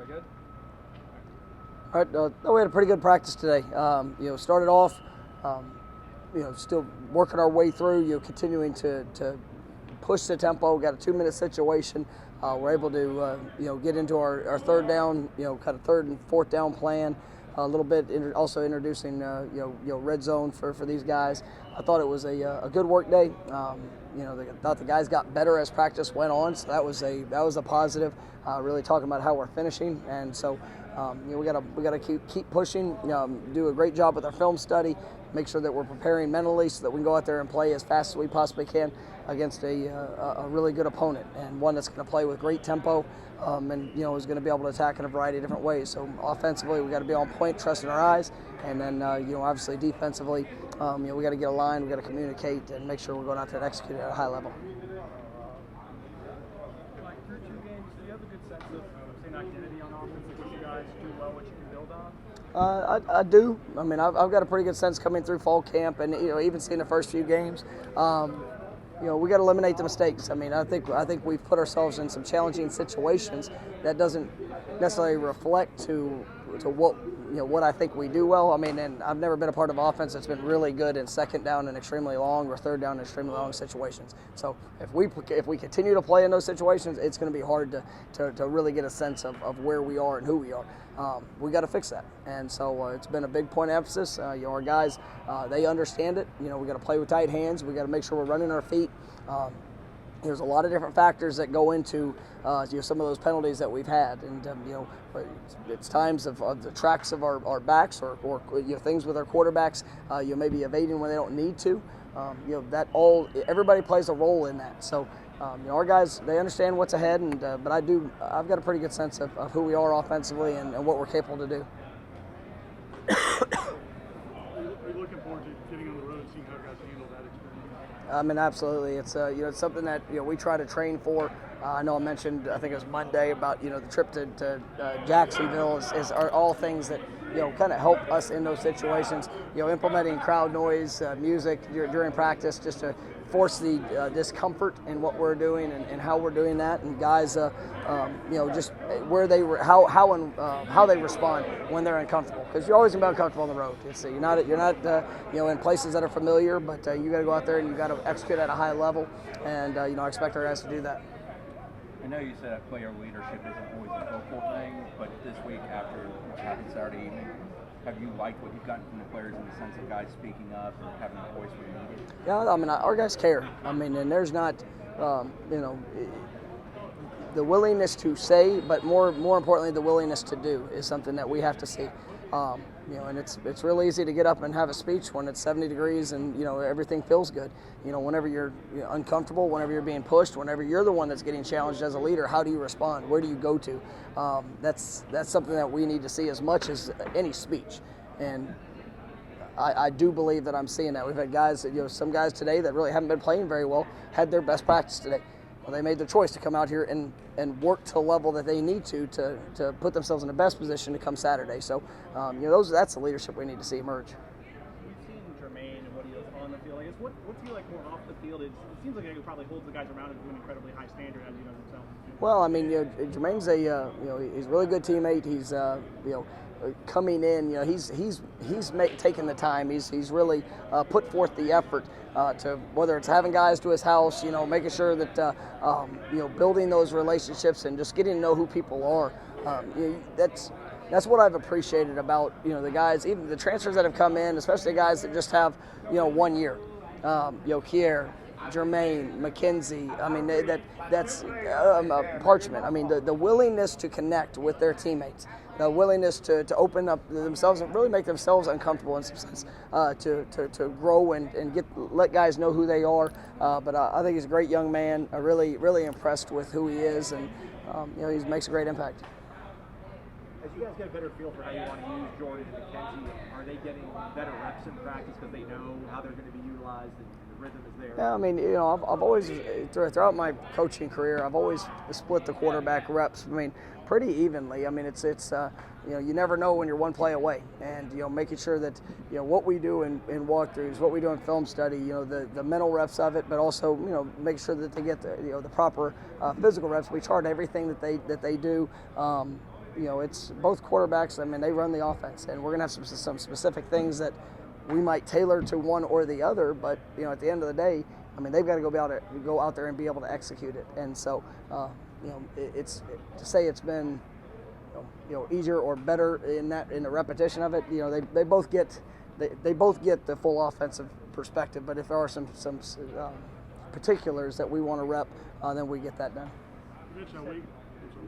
good? All right, we had a pretty good practice today. Started off, still working our way through, continuing to push the tempo. Got a 2-minute situation. We're able to, get into our third down, kind of third and fourth down plan. A little bit, also introducing, red zone for these guys. I thought it was a good work day. I thought the guys got better as practice went on, so that was a positive. Really talking about how we're finishing, and so we gotta keep pushing. Do a great job with our film study. Make sure that we're preparing mentally so that we can go out there and play as fast as we possibly can against a really good opponent, and one that's going to play with great tempo, and is going to be able to attack in a variety of different ways. So offensively, we got to be on point, trusting our eyes, and then obviously defensively, we got to get aligned, we got to communicate, and make sure we're going out there and execute at a high level. Like through 2 games, do you have a good sense of same activity on offense, like what you guys do well, what you can build on? I do. I mean, I've got a pretty good sense coming through fall camp, and even seeing the first few games. We got to eliminate the mistakes. I mean, I think we've put ourselves in some challenging situations that doesn't necessarily reflect to what I think we do well. I mean, and I've never been a part of offense that's been really good in second down and extremely long or third down and extremely long situations. So if we continue to play in those situations, it's going to be hard to really get a sense of where we are and who we are. We got to fix that, and so it's been a big point of emphasis. Our guys, they understand it. We got to play with tight hands. We got to make sure we're running our feet. There's a lot of different factors that go into some of those penalties that we've had, and it's times of the tracks of our backs or things with our quarterbacks. Maybe evading when they don't need to. Everybody plays a role in that. So our guys, they understand what's ahead, and but I've got a pretty good sense of who we are offensively and what we're capable to do. Are you looking forward to getting on the road and seeing how guys handle that experience? I mean, absolutely. It's it's something that we try to train for. I know I mentioned, I think it was Monday, about the trip to Jacksonville are all things that kind of help us in those situations. Implementing crowd noise, music during practice, just to force the discomfort in what we're doing and how we're doing that, and guys, just where how they respond when they're uncomfortable, because you're always gonna be uncomfortable on the road. You're not in places that are familiar, but you got to go out there and you got to execute at a high level, and I expect our guys to do that. I know you said player leadership isn't always a vocal thing, but this week after what happened Saturday evening, have you liked what you've gotten from the players in the sense of guys speaking up or having a voice when needed? Yeah, I mean, our guys care. I mean, and there's not, the willingness to say, but more importantly, the willingness to do is something that we have to see. And it's real easy to get up and have a speech when it's 70 degrees and everything feels good. Whenever you're uncomfortable, whenever you're being pushed, whenever you're the one that's getting challenged as a leader, how do you respond? Where do you go to? That's something that we need to see as much as any speech. And I do believe that I'm seeing that. We've had guys, some guys today that really haven't been playing very well, had their best practice today. Well, they made the choice to come out here and work to the level that they need to put themselves in the best position to come Saturday. So, that's the leadership we need to see emerge. We've seen Jermaine and what he does on the field. I guess what's he like more off the field? It seems like he probably holds the guys around him to an incredibly high standard, as he knows himself. Well, I mean, Jermaine's he's a really good teammate. He's coming in, he's taken the time. He's really put forth the effort to, whether it's having guys to his house, making sure that building those relationships and just getting to know who people are. That's what I've appreciated about the guys, even the transfers that have come in, especially the guys that just have 1 year. Kier, Jermaine, McKenzie. I mean, that's Parchment. I mean, the willingness to connect with their teammates, the willingness to open up themselves and really make themselves uncomfortable in some sense, to grow and let guys know who they are. But I think he's a great young man. I'm really impressed with who he is, and he makes a great impact. As you guys get a better feel for how you want to use Jordan and McKenzie, are they getting better reps in practice because they know how they're going to be utilized and the rhythm is there? Yeah, I mean, I've always, throughout my coaching career, I've always split the quarterback reps, pretty evenly. I mean, it's you never know when you're one play away, and making sure that what we do in walkthroughs, what we do in film study, the mental reps of it, but also make sure that they get the proper physical reps. We chart everything that they do. it's both quarterbacks. I mean, they run the offense, and we're going to have some specific things that we might tailor to one or the other. But at the end of the day, I mean, they've got to go out there and be able to execute it. And so, to say it's been easier or better in the repetition of it. They both get the full offensive perspective. But if there are some particulars that we want to rep, then we get that done. You mentioned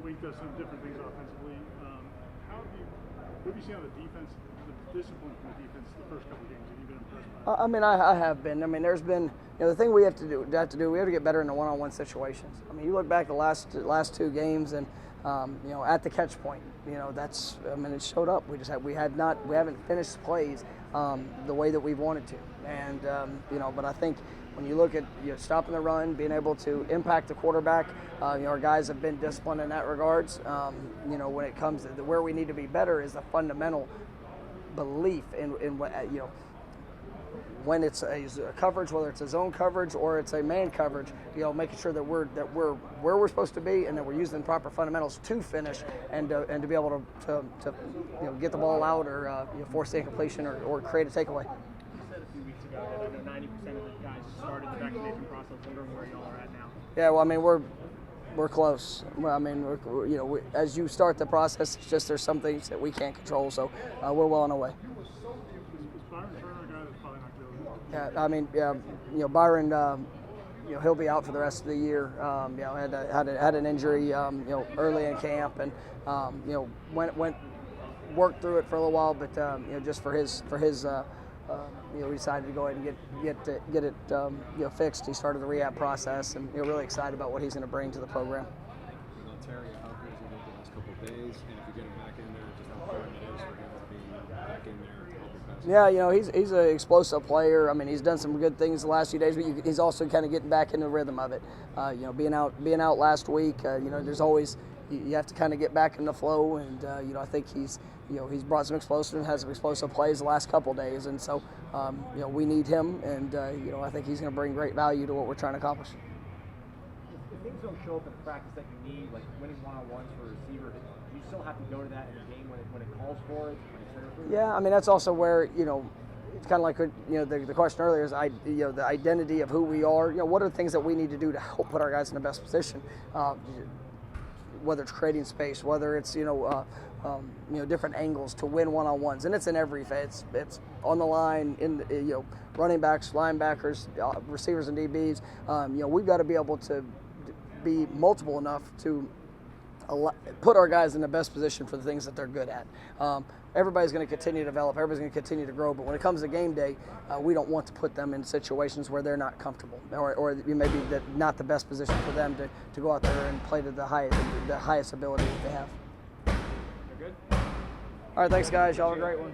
Wake does some different things offensively. What have you seen on the defense, the discipline from the defense the first couple of games? Have you been impressed by that? I mean, I have been. I mean, there's been the thing we have to do. We have to get better in the one-on-one situations. I mean, you look back the last 2 games, and at the catch point, it showed up. We haven't finished plays the way that we've wanted to, and but I think when you look at stopping the run, being able to impact the quarterback, our guys have been disciplined in that regards. When it comes to where we need to be better is the fundamental belief in what when it's a coverage, whether it's a zone coverage or it's a man coverage, making sure that we're where we're supposed to be, and that we're using proper fundamentals to finish and to be able to get the ball out or force the incompletion or create a takeaway. You said a few weeks ago that I know 90% of the guys started the vaccination process. Wondering where y'all are at now. Yeah, well, I mean, we're close. Well, I mean, as you start the process, it's just there's some things that we can't control, so we're well on our way. Yeah, I mean, Byron, he'll be out for the rest of the year. Had an injury, early in camp, and worked through it for a little while, but just for his we decided to go ahead and get it fixed. He started the rehab process, and really excited about what he's going to bring to the program. Terry, how good has he looked the last couple of days? And if you get him back in there, just how important it is for him to be back in there to help your best? Yeah, he's an explosive player. I mean, he's done some good things the last few days, but he's also kind of getting back in the rhythm of it. Being out last week, there's always you have to kind of get back in the flow, and I think he's brought some explosive and has some explosive plays the last couple of days, and so we need him, and I think he's going to bring great value to what we're trying to accomplish. If things don't show up in practice that you need, like winning one-on-ones for a receiver, do you still have to go to that in the game when it calls for it? Yeah, I mean, that's also where it's kind of like the question earlier is the identity of who we are. What are the things that we need to do to help put our guys in the best position? Whether it's creating space, whether it's different angles to win one-on-ones, and it's in every phase. It's on the line, in running backs, linebackers, receivers, and DBs. We've got to be able to be multiple enough to put our guys in the best position for the things that they're good at. Everybody's going to continue to develop. Everybody's going to continue to grow. But when it comes to game day, we don't want to put them in situations where they're not comfortable, or maybe not the best position for them to go out there and play to the highest ability that they have. You're good? All right, thanks, guys. Y'all are a great one.